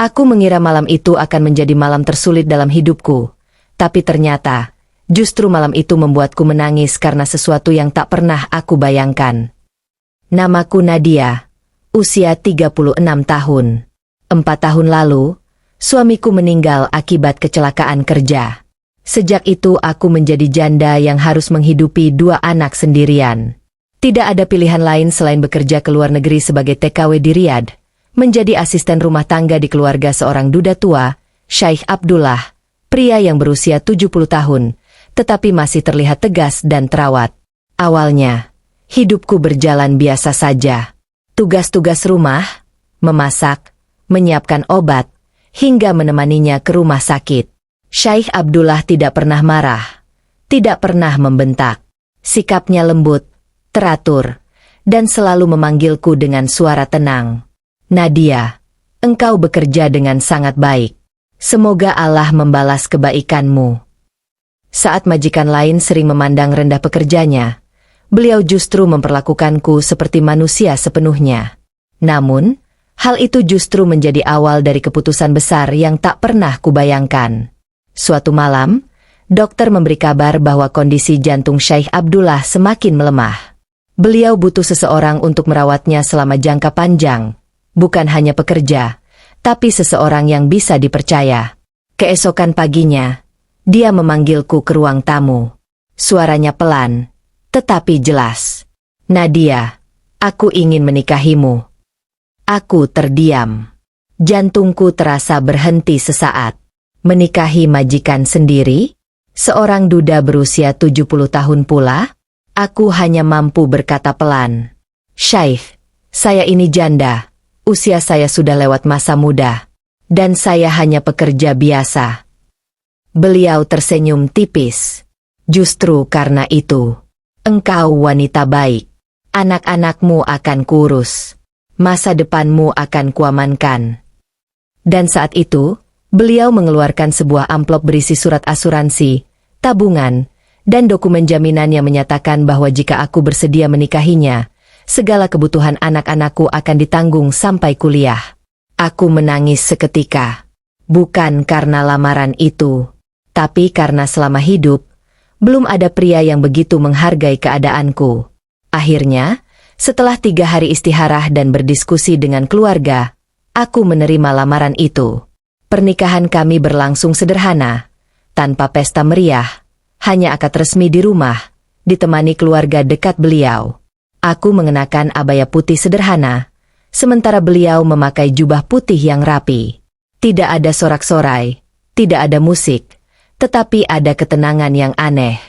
Aku mengira malam itu akan menjadi malam tersulit dalam hidupku, tapi ternyata, justru malam itu membuatku menangis karena sesuatu yang tak pernah aku bayangkan. Namaku Nadia, usia 36 tahun. 4 tahun lalu, suamiku meninggal akibat kecelakaan kerja. Sejak itu aku menjadi janda yang harus menghidupi 2 anak sendirian. Tidak ada pilihan lain selain bekerja ke luar negeri sebagai TKW di Riyadh, menjadi asisten rumah tangga di keluarga seorang duda tua, Syekh Abdullah, pria yang berusia 70 tahun, tetapi masih terlihat tegas dan terawat. Awalnya, hidupku berjalan biasa saja. Tugas-tugas rumah, memasak, menyiapkan obat, hingga menemaninya ke rumah sakit. Syekh Abdullah tidak pernah marah, tidak pernah membentak. Sikapnya lembut, teratur, dan selalu memanggilku dengan suara tenang. Nadia, engkau bekerja dengan sangat baik. Semoga Allah membalas kebaikanmu. Saat majikan lain sering memandang rendah pekerjanya, beliau justru memperlakukanku seperti manusia sepenuhnya. Namun, hal itu justru menjadi awal dari keputusan besar yang tak pernah kubayangkan. Suatu malam, dokter memberi kabar bahwa kondisi jantung Syekh Abdullah semakin melemah. Beliau butuh seseorang untuk merawatnya selama jangka panjang. Bukan hanya pekerja, tapi seseorang yang bisa dipercaya. Keesokan paginya, dia memanggilku ke ruang tamu. Suaranya pelan, tetapi jelas. Nadia, aku ingin menikahimu. Aku terdiam. Jantungku terasa berhenti sesaat. Menikahi majikan sendiri? Seorang duda berusia 70 tahun pula? Aku hanya mampu berkata pelan. Syekh, saya ini janda. Usia saya sudah lewat masa muda, dan saya hanya pekerja biasa. Beliau tersenyum tipis. Justru karena itu, engkau wanita baik. Anak-anakmu akan kurus. Masa depanmu akan kuamankan. Dan saat itu, beliau mengeluarkan sebuah amplop berisi surat asuransi, tabungan, dan dokumen jaminan yang menyatakan bahwa jika aku bersedia menikahinya, segala kebutuhan anak-anakku akan ditanggung sampai kuliah. Aku menangis seketika. Bukan karena lamaran itu, tapi karena selama hidup, belum ada pria yang begitu menghargai keadaanku. Akhirnya, setelah 3 hari istikharah dan berdiskusi dengan keluarga, aku menerima lamaran itu. Pernikahan kami berlangsung sederhana, tanpa pesta meriah, hanya akad resmi di rumah, ditemani keluarga dekat beliau. Aku mengenakan abaya putih sederhana, sementara beliau memakai jubah putih yang rapi. Tidak ada sorak-sorai, tidak ada musik, tetapi ada ketenangan yang aneh.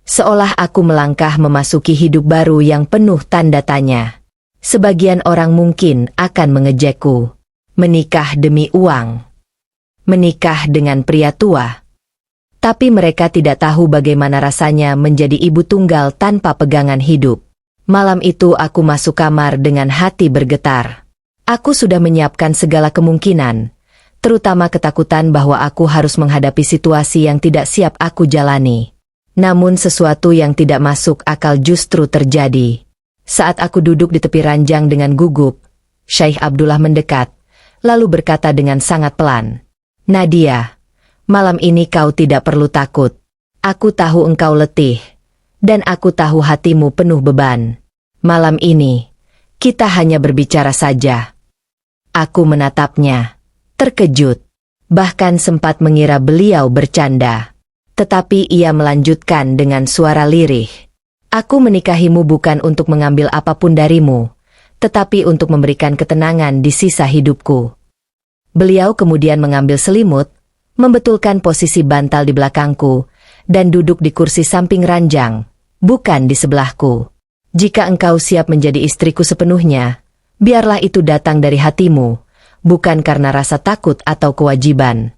Seolah aku melangkah memasuki hidup baru yang penuh tanda tanya. Sebagian orang mungkin akan mengejekku. Menikah demi uang. Menikah dengan pria tua. Tapi mereka tidak tahu bagaimana rasanya menjadi ibu tunggal tanpa pegangan hidup. Malam itu aku masuk kamar dengan hati bergetar. Aku sudah menyiapkan segala kemungkinan, terutama ketakutan bahwa aku harus menghadapi situasi yang tidak siap aku jalani. Namun sesuatu yang tidak masuk akal justru terjadi. Saat aku duduk di tepi ranjang dengan gugup, Syekh Abdullah mendekat, lalu berkata dengan sangat pelan, Nadia, malam ini kau tidak perlu takut. Aku tahu engkau letih, dan aku tahu hatimu penuh beban. Malam ini, kita hanya berbicara saja. Aku menatapnya, terkejut, bahkan sempat mengira beliau bercanda. Tetapi ia melanjutkan dengan suara lirih. Aku menikahimu bukan untuk mengambil apapun darimu, tetapi untuk memberikan ketenangan di sisa hidupku. Beliau kemudian mengambil selimut, membetulkan posisi bantal di belakangku, dan duduk di kursi samping ranjang, bukan di sebelahku. Jika engkau siap menjadi istriku sepenuhnya, biarlah itu datang dari hatimu, bukan karena rasa takut atau kewajiban.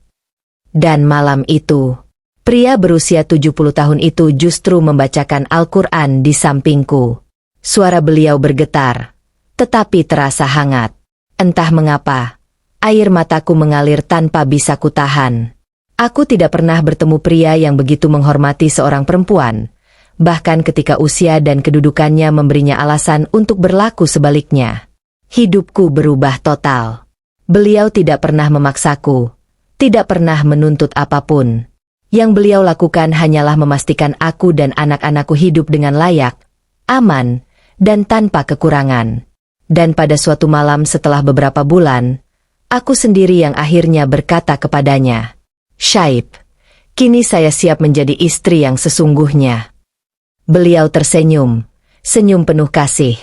Dan malam itu, pria berusia 70 tahun itu justru membacakan Al-Quran di sampingku. Suara beliau bergetar, tetapi terasa hangat. Entah mengapa, air mataku mengalir tanpa bisa kutahan. Aku tidak pernah bertemu pria yang begitu menghormati seorang perempuan, bahkan ketika usia dan kedudukannya memberinya alasan untuk berlaku sebaliknya. Hidupku berubah total. Beliau tidak pernah memaksaku, tidak pernah menuntut apapun. Yang beliau lakukan hanyalah memastikan aku dan anak-anakku hidup dengan layak, aman, dan tanpa kekurangan. Dan pada suatu malam setelah beberapa bulan, aku sendiri yang akhirnya berkata kepadanya, "Shaib, kini saya siap menjadi istri yang sesungguhnya." Beliau tersenyum, senyum penuh kasih,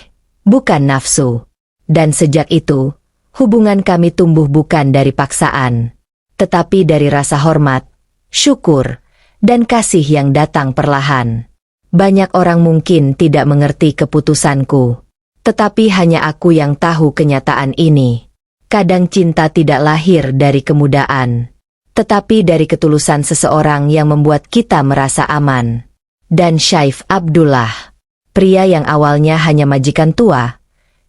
bukan nafsu. Dan sejak itu, hubungan kami tumbuh bukan dari paksaan, tetapi dari rasa hormat, syukur, dan kasih yang datang perlahan. Banyak orang mungkin tidak mengerti keputusanku, tetapi hanya aku yang tahu kenyataan ini. Kadang cinta tidak lahir dari kemudahan, tetapi dari ketulusan seseorang yang membuat kita merasa aman. Dan Shaif Abdullah, pria yang awalnya hanya majikan tua,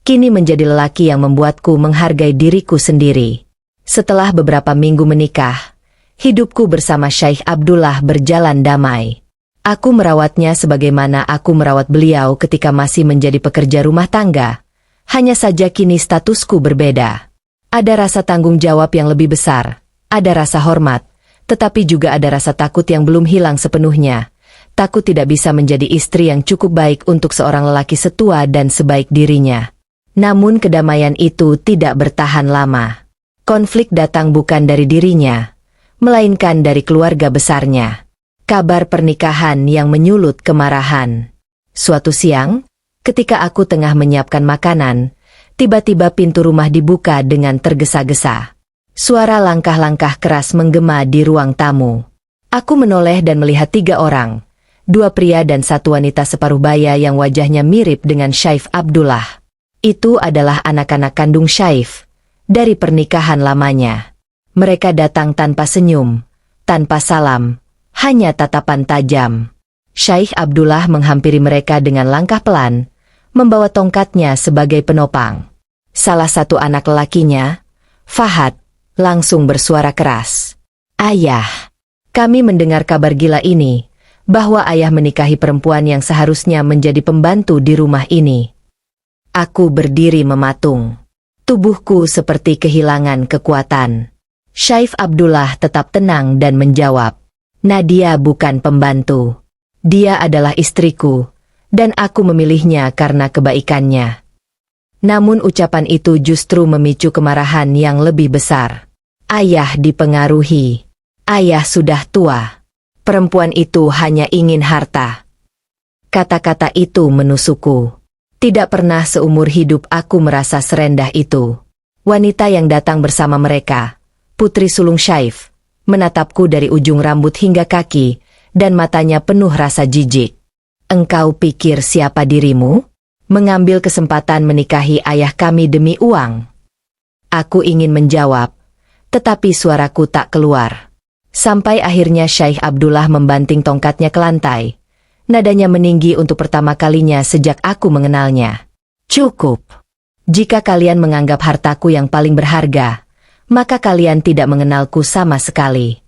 kini menjadi lelaki yang membuatku menghargai diriku sendiri. Setelah beberapa minggu menikah, hidupku bersama Shaikh Abdullah berjalan damai. Aku merawatnya sebagaimana aku merawat beliau ketika masih menjadi pekerja rumah tangga. Hanya saja kini statusku berbeda. Ada rasa tanggung jawab yang lebih besar, ada rasa hormat, tetapi juga ada rasa takut yang belum hilang sepenuhnya. Takut tidak bisa menjadi istri yang cukup baik untuk seorang lelaki setua dan sebaik dirinya. Namun kedamaian itu tidak bertahan lama. Konflik datang bukan dari dirinya, melainkan dari keluarga besarnya. Kabar pernikahan yang menyulut kemarahan. Suatu siang, ketika aku tengah menyiapkan makanan, tiba-tiba pintu rumah dibuka dengan tergesa-gesa. Suara langkah-langkah keras menggema di ruang tamu. Aku menoleh dan melihat 3 orang, 2 pria dan 1 wanita separuh baya yang wajahnya mirip dengan Shaif Abdullah. Itu adalah anak-anak kandung Shaif dari pernikahan lamanya. Mereka datang tanpa senyum, tanpa salam, hanya tatapan tajam. Shaikh Abdullah menghampiri mereka dengan langkah pelan, membawa tongkatnya sebagai penopang. Salah satu anak lelakinya, Fahad, langsung bersuara keras. "Ayah, kami mendengar kabar gila ini, bahwa ayah menikahi perempuan yang seharusnya menjadi pembantu di rumah ini." Aku berdiri mematung. Tubuhku seperti kehilangan kekuatan. Shaif Abdullah tetap tenang dan menjawab, "Nadia bukan pembantu. Dia adalah istriku, dan aku memilihnya karena kebaikannya." Namun ucapan itu justru memicu kemarahan yang lebih besar. Ayah dipengaruhi. Ayah sudah tua. Perempuan itu hanya ingin harta. Kata-kata itu menusukku. Tidak pernah seumur hidup aku merasa serendah itu. Wanita yang datang bersama mereka, putri sulung Shaif, menatapku dari ujung rambut hingga kaki, dan matanya penuh rasa jijik. "Engkau pikir siapa dirimu? Mengambil kesempatan menikahi ayah kami demi uang?" Aku ingin menjawab, tetapi suaraku tak keluar. Sampai akhirnya Shaikh Abdullah membanting tongkatnya ke lantai. Nadanya meninggi untuk pertama kalinya sejak aku mengenalnya. "Cukup. Jika kalian menganggap hartaku yang paling berharga, maka kalian tidak mengenalku sama sekali."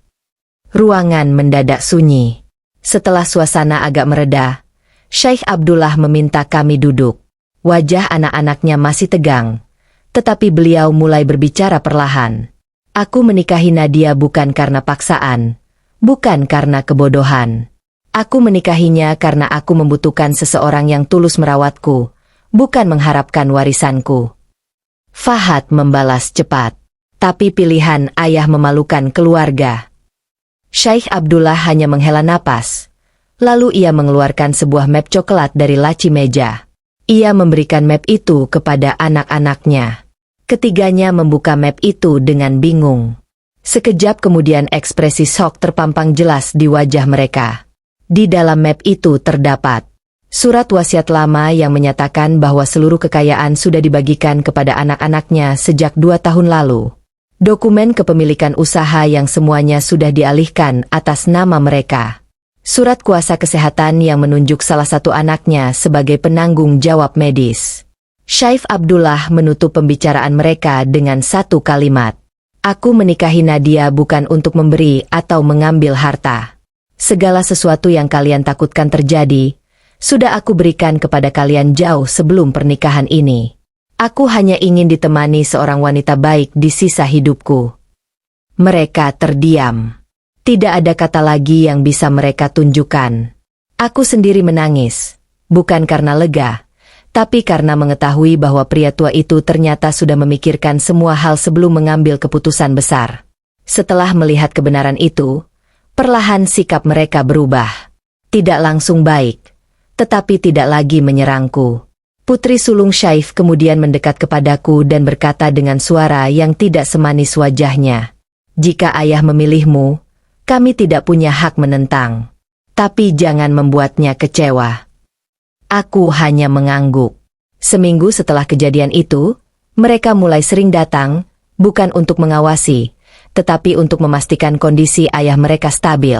Ruangan mendadak sunyi. Setelah suasana agak mereda, Shaikh Abdullah meminta kami duduk. Wajah anak-anaknya masih tegang, tetapi beliau mulai berbicara perlahan. "Aku menikahi Nadia bukan karena paksaan, bukan karena kebodohan. Aku menikahinya karena aku membutuhkan seseorang yang tulus merawatku, bukan mengharapkan warisanku." Fahad membalas cepat, "Tapi pilihan ayah memalukan keluarga." Shaikh Abdullah hanya menghela napas. Lalu ia mengeluarkan sebuah map coklat dari laci meja. Ia memberikan map itu kepada anak-anaknya. Ketiganya membuka map itu dengan bingung. Sekejap kemudian ekspresi shock terpampang jelas di wajah mereka. Di dalam map itu terdapat surat wasiat lama yang menyatakan bahwa seluruh kekayaan sudah dibagikan kepada anak-anaknya sejak 2 tahun lalu. Dokumen kepemilikan usaha yang semuanya sudah dialihkan atas nama mereka. Surat kuasa kesehatan yang menunjuk salah satu anaknya sebagai penanggung jawab medis. Shaif Abdullah menutup pembicaraan mereka dengan satu kalimat. "Aku menikahi Nadia bukan untuk memberi atau mengambil harta. Segala sesuatu yang kalian takutkan terjadi, sudah aku berikan kepada kalian jauh sebelum pernikahan ini. Aku hanya ingin ditemani seorang wanita baik di sisa hidupku. Mereka terdiam. Tidak ada kata lagi yang bisa mereka tunjukkan. Aku sendiri menangis, bukan karena lega, tapi karena mengetahui bahwa pria tua itu ternyata sudah memikirkan semua hal sebelum mengambil keputusan besar. Setelah melihat kebenaran itu, perlahan sikap mereka berubah. Tidak langsung baik, tetapi tidak lagi menyerangku. Putri sulung Syaif kemudian mendekat kepadaku dan berkata dengan suara yang tidak semanis wajahnya. Jika ayah memilihmu, kami tidak punya hak menentang. Tapi jangan membuatnya kecewa. Aku hanya mengangguk. Seminggu setelah kejadian itu, mereka mulai sering datang, bukan untuk mengawasi, tetapi untuk memastikan kondisi ayah mereka stabil.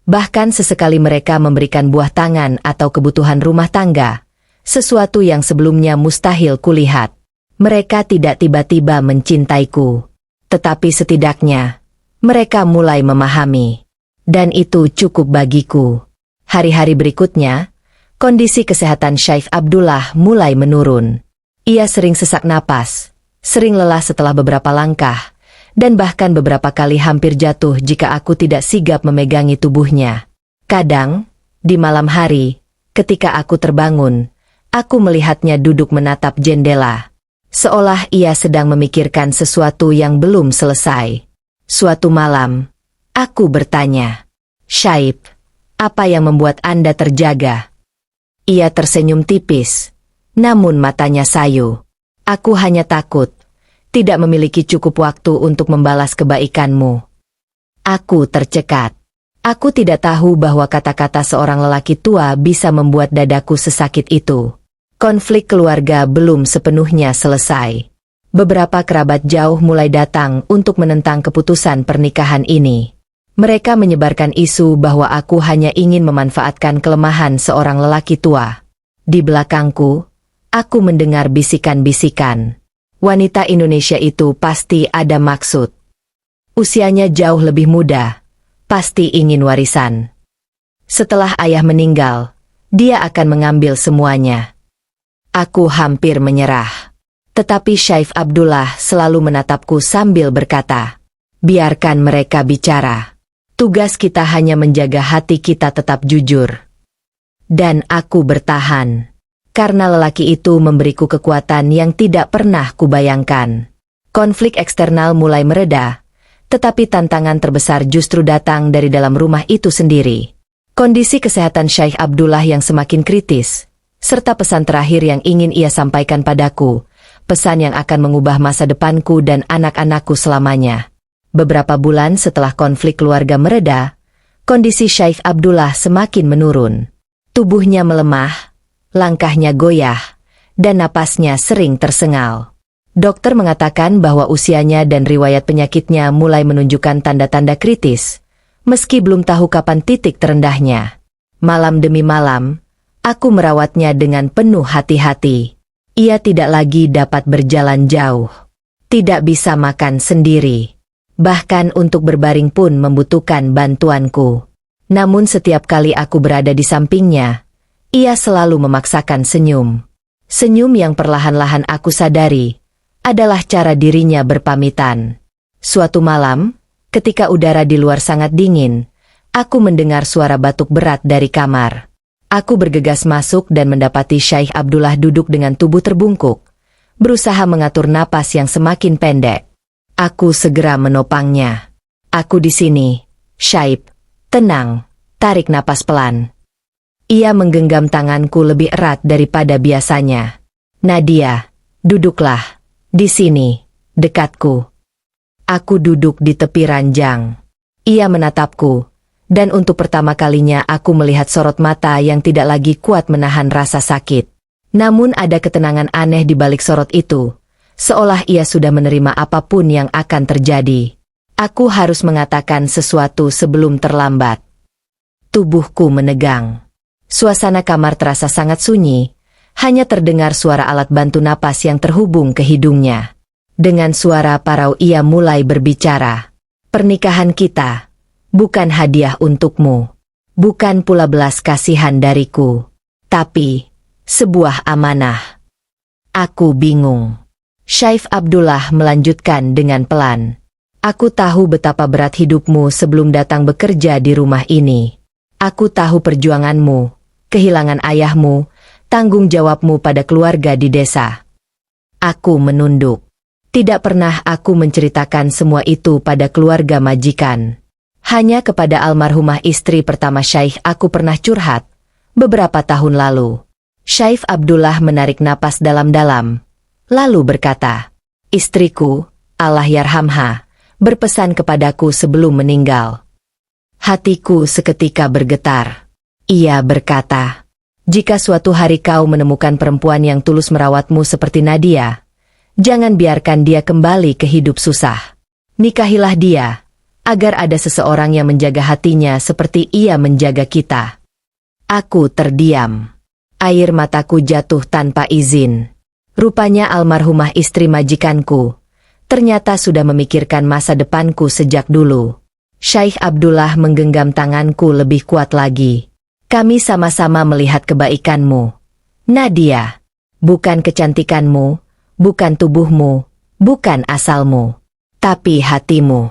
Bahkan sesekali mereka memberikan buah tangan atau kebutuhan rumah tangga. Sesuatu yang sebelumnya mustahil kulihat. Mereka tidak tiba-tiba mencintaiku. Tetapi setidaknya, mereka mulai memahami. Dan itu cukup bagiku. Hari-hari berikutnya, kondisi kesehatan Syaif Abdullah mulai menurun. Ia sering sesak napas, sering lelah setelah beberapa langkah, dan bahkan beberapa kali hampir jatuh jika aku tidak sigap memegangi tubuhnya. Kadang, di malam hari, ketika aku terbangun, aku melihatnya duduk menatap jendela, seolah ia sedang memikirkan sesuatu yang belum selesai. Suatu malam, aku bertanya, "Syaif, apa yang membuat Anda terjaga?" Ia tersenyum tipis, namun matanya sayu. "Aku hanya takut, tidak memiliki cukup waktu untuk membalas kebaikanmu." Aku tercekat. Aku tidak tahu bahwa kata-kata seorang lelaki tua bisa membuat dadaku sesakit itu. Konflik keluarga belum sepenuhnya selesai. Beberapa kerabat jauh mulai datang untuk menentang keputusan pernikahan ini. Mereka menyebarkan isu bahwa aku hanya ingin memanfaatkan kelemahan seorang lelaki tua. Di belakangku, aku mendengar bisikan-bisikan. Wanita Indonesia itu pasti ada maksud. Usianya jauh lebih muda, pasti ingin warisan. Setelah ayah meninggal, dia akan mengambil semuanya. Aku hampir menyerah. Tetapi Syaif Abdullah selalu menatapku sambil berkata, "Biarkan mereka bicara. Tugas kita hanya menjaga hati kita tetap jujur." Dan aku bertahan. Karena lelaki itu memberiku kekuatan yang tidak pernah kubayangkan. Konflik eksternal mulai mereda, tetapi tantangan terbesar justru datang dari dalam rumah itu sendiri. Kondisi kesehatan Syaif Abdullah yang semakin kritis, serta pesan terakhir yang ingin ia sampaikan padaku, pesan yang akan mengubah masa depanku dan anak-anakku selamanya. Beberapa bulan setelah konflik keluarga mereda, kondisi Syaif Abdullah semakin menurun. Tubuhnya melemah, langkahnya goyah, dan napasnya sering tersengal. Dokter mengatakan bahwa usianya dan riwayat penyakitnya mulai menunjukkan tanda-tanda kritis, meski belum tahu kapan titik terendahnya. Malam demi malam, aku merawatnya dengan penuh hati-hati. Ia tidak lagi dapat berjalan jauh. Tidak bisa makan sendiri. Bahkan untuk berbaring pun membutuhkan bantuanku. Namun setiap kali aku berada di sampingnya, ia selalu memaksakan senyum. Senyum yang perlahan-lahan aku sadari adalah cara dirinya berpamitan. Suatu malam, ketika udara di luar sangat dingin, aku mendengar suara batuk berat dari kamar. Aku bergegas masuk dan mendapati Syaif Abdullah duduk dengan tubuh terbungkuk, berusaha mengatur napas yang semakin pendek. Aku segera menopangnya. "Aku di sini, Syaif. Tenang, tarik napas pelan." Ia menggenggam tanganku lebih erat daripada biasanya. "Nadia, duduklah. Di sini, dekatku." Aku duduk di tepi ranjang. Ia menatapku. Dan untuk pertama kalinya aku melihat sorot mata yang tidak lagi kuat menahan rasa sakit. Namun ada ketenangan aneh di balik sorot itu, seolah ia sudah menerima apapun yang akan terjadi. Aku harus mengatakan sesuatu sebelum terlambat. Tubuhku menegang. Suasana kamar terasa sangat sunyi, hanya terdengar suara alat bantu napas yang terhubung ke hidungnya. Dengan suara parau ia mulai berbicara. "Pernikahan kita bukan hadiah untukmu, bukan pula belas kasihan dariku, tapi sebuah amanah. Aku bingung. Syaif Abdullah melanjutkan dengan pelan. Aku tahu betapa berat hidupmu sebelum datang bekerja di rumah ini. Aku tahu perjuanganmu, kehilangan ayahmu, tanggung jawabmu pada keluarga di desa. Aku menunduk. Tidak pernah aku menceritakan semua itu pada keluarga majikan. Hanya kepada almarhumah istri pertama Syaikh aku pernah curhat, beberapa tahun lalu. Syaif Abdullah menarik napas dalam-dalam, lalu berkata, "Istriku, Allah yarhamha, berpesan kepadaku sebelum meninggal." Hatiku seketika bergetar. Ia berkata, "Jika suatu hari kau menemukan perempuan yang tulus merawatmu seperti Nadia, jangan biarkan dia kembali ke hidup susah. Nikahilah dia, agar ada seseorang yang menjaga hatinya seperti ia menjaga kita." Aku terdiam. Air mataku jatuh tanpa izin. Rupanya almarhumah istri majikanku ternyata sudah memikirkan masa depanku sejak dulu. Syaikh Abdullah menggenggam tanganku lebih kuat lagi. "Kami sama-sama melihat kebaikanmu, Nadia. Bukan kecantikanmu, bukan tubuhmu, bukan asalmu, tapi hatimu."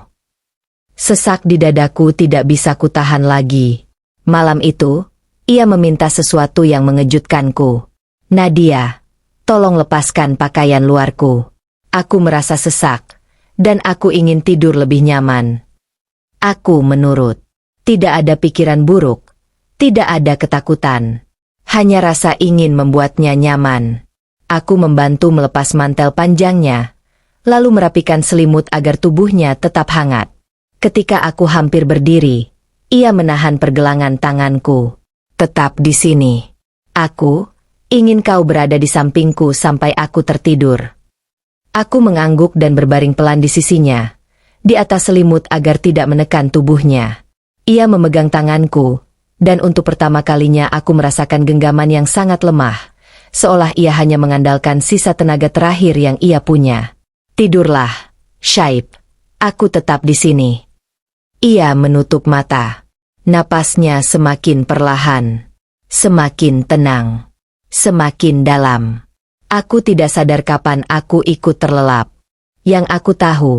Sesak di dadaku tidak bisa kutahan lagi. Malam itu, ia meminta sesuatu yang mengejutkanku. "Nadia, tolong lepaskan pakaian luarku. Aku merasa sesak, dan aku ingin tidur lebih nyaman." Aku menurut. Tidak ada pikiran buruk, tidak ada ketakutan. Hanya rasa ingin membuatnya nyaman. Aku membantu melepas mantel panjangnya, lalu merapikan selimut agar tubuhnya tetap hangat. Ketika aku hampir berdiri, ia menahan pergelangan tanganku. "Tetap di sini. Aku ingin kau berada di sampingku sampai aku tertidur." Aku mengangguk dan berbaring pelan di sisinya, di atas selimut agar tidak menekan tubuhnya. Ia memegang tanganku, dan untuk pertama kalinya aku merasakan genggaman yang sangat lemah, seolah ia hanya mengandalkan sisa tenaga terakhir yang ia punya. "Tidurlah, Syaib. Aku tetap di sini." Ia menutup mata. Napasnya semakin perlahan, semakin tenang, semakin dalam. Aku tidak sadar kapan aku ikut terlelap. Yang aku tahu,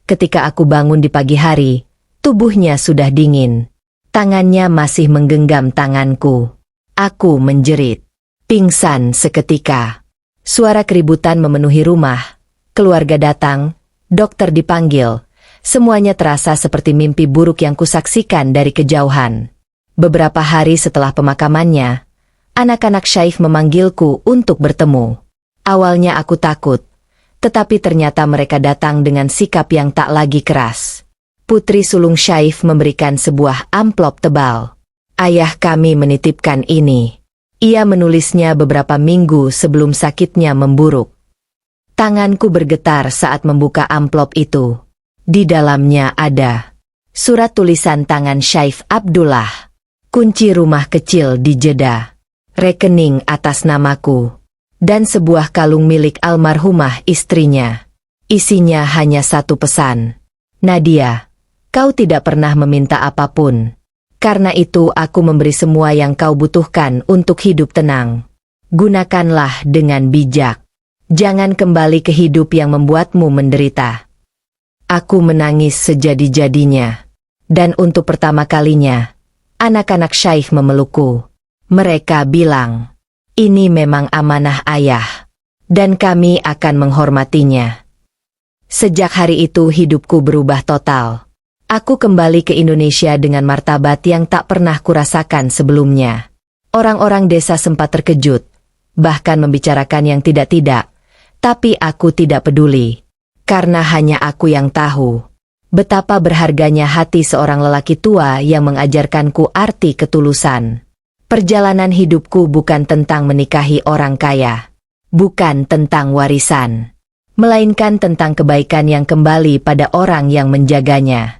ketika aku bangun di pagi hari, tubuhnya sudah dingin. Tangannya masih menggenggam tanganku. Aku menjerit. Pingsan seketika. Suara keributan memenuhi rumah. Keluarga datang, dokter dipanggil. Semuanya terasa seperti mimpi buruk yang kusaksikan dari kejauhan. Beberapa hari setelah pemakamannya, anak-anak Syaikh memanggilku untuk bertemu. Awalnya aku takut, tetapi ternyata mereka datang dengan sikap yang tak lagi keras. Putri sulung Syaikh memberikan sebuah amplop tebal. "Ayah kami menitipkan ini. Ia menulisnya beberapa minggu sebelum sakitnya memburuk." Tanganku bergetar saat membuka amplop itu. Di dalamnya ada surat tulisan tangan Syaikh Abdullah, kunci rumah kecil di Jeddah, rekening atas namaku, dan sebuah kalung milik almarhumah istrinya. Isinya hanya satu pesan. "Nadia, kau tidak pernah meminta apapun. Karena itu aku memberi semua yang kau butuhkan untuk hidup tenang. Gunakanlah dengan bijak. Jangan kembali ke hidup yang membuatmu menderita." Aku menangis sejadi-jadinya. Dan untuk pertama kalinya, anak-anak Syaikh memelukku. Mereka bilang, "Ini memang amanah ayah, dan kami akan menghormatinya." Sejak hari itu hidupku berubah total. Aku kembali ke Indonesia dengan martabat yang tak pernah kurasakan sebelumnya. Orang-orang desa sempat terkejut, bahkan membicarakan yang tidak-tidak, tapi aku tidak peduli. Karena hanya aku yang tahu betapa berharganya hati seorang lelaki tua yang mengajarkanku arti ketulusan. Perjalanan hidupku bukan tentang menikahi orang kaya, bukan tentang warisan, melainkan tentang kebaikan yang kembali pada orang yang menjaganya.